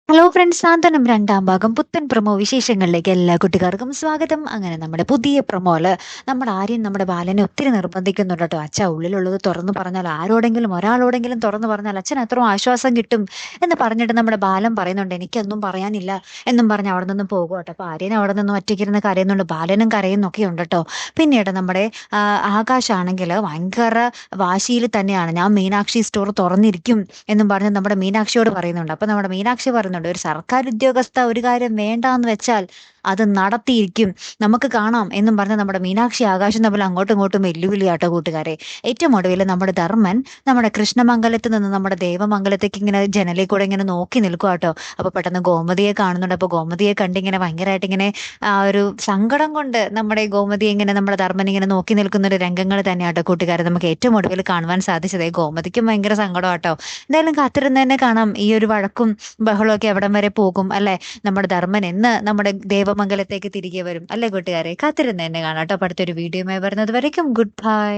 Hello friends, സാന്ത്വനം രണ്ടാം ഭാഗം പുത്തൻ പ്രൊമോ വിശേഷങ്ങളിലേക്ക് എല്ലാ കുട്ടികാർക്കും സ്വാഗതം. അങ്ങനെ നമ്മുടെ പുതിയ പ്രൊമോല് നമ്മുടെ ആര്യൻ നമ്മുടെ ബാലനെ ഒത്തിരി നിർബന്ധിക്കുന്നുണ്ട് കേട്ടോ. അച്ഛ, ഉള്ളിലുള്ളത് തുറന്നു പറഞ്ഞാൽ ആരോടെങ്കിലും ഒരാളോടെങ്കിലും തുറന്നു പറഞ്ഞാൽ അച്ഛൻ അത്രയും ആശ്വാസം കിട്ടും എന്ന് പറഞ്ഞിട്ട് നമ്മുടെ ബാലൻ പറയുന്നുണ്ട്, എനിക്കൊന്നും പറയാനില്ല എന്നും പറഞ്ഞ് അവിടെ നിന്നും പോകും കേട്ടോ. അപ്പൊ ആര്യൻ അവിടെ നിന്നും ഒറ്റയ്ക്കിരുന്ന് കരയുന്നുണ്ട്, ബാലനും കരയുന്നൊക്കെ ഉണ്ട് കേട്ടോ. പിന്നീട് നമ്മുടെ ആകാശാണെങ്കിൽ ഭയങ്കര വാശിയിൽ തന്നെയാണ്, ഞാൻ മീനാക്ഷി സ്റ്റോർ തുറന്നിരിക്കും എന്നും പറഞ്ഞ് നമ്മുടെ മീനാക്ഷിയോട് പറയുന്നുണ്ട്. അപ്പൊ നമ്മുടെ മീനാക്ഷി പറയുന്നുണ്ട്, ഒരു സർക്കാർ ഉദ്യോഗസ്ഥ ഒരു കാര്യം വേണ്ടാന്ന് വെച്ചാൽ അത് നടത്തിയിരിക്കും, നമുക്ക് കാണാം എന്നും പറഞ്ഞ് നമ്മുടെ മീനാക്ഷി ആകാശം തമ്മിൽ അങ്ങോട്ടും ഇങ്ങോട്ടും വെല്ലുവിളിയാട്ടോ കൂട്ടുകാരെ. ഏറ്റവും ഒടുവിൽ നമ്മുടെ ധർമ്മൻ നമ്മുടെ കൃഷ്ണമംഗലത്ത് നിന്ന് നമ്മുടെ ദേവമംഗലത്തേക്ക് ഇങ്ങനെ ജനലിൽ കൂടെ ഇങ്ങനെ നോക്കി നിൽക്കുക കേട്ടോ. അപ്പൊ പെട്ടെന്ന് ഗോമതിയെ കാണുന്നുണ്ട്. അപ്പൊ ഗോമതിയെ കണ്ടിങ്ങനെ ഭയങ്കരമായിട്ട് ഇങ്ങനെ ഒരു സങ്കടം കൊണ്ട് നമ്മുടെ ഗോമതി ഇങ്ങനെ നമ്മുടെ ധർമ്മൻ ഇങ്ങനെ നോക്കി നിൽക്കുന്ന ഒരു രംഗങ്ങൾ തന്നെയാട്ടോ കൂട്ടുകാരെ നമുക്ക് ഏറ്റവും ഒടുവിൽ കാണുവാൻ സാധിച്ചത്. ഗോമതിക്കും ഭയങ്കര സങ്കടം കേട്ടോ. എന്തായാലും കാത്തിരുന്ന് തന്നെ കാണാം ഈ ഒരു വഴക്കും ബഹളമൊക്കെ എവിടം വരെ പോകും അല്ലെ. നമ്മുടെ ധർമ്മൻ എന്ന് നമ്മുടെ ദേവമംഗലത്തേക്ക് തിരികെ വരും അല്ലെ കൂട്ടുകാരെ. കാത്തിരുന്ന് തന്നെ കാണാം കേട്ടോ. അടുത്തൊരു വീഡിയോയുമായി വരുന്നത് വരയ്ക്കും ഗുഡ് ബൈ.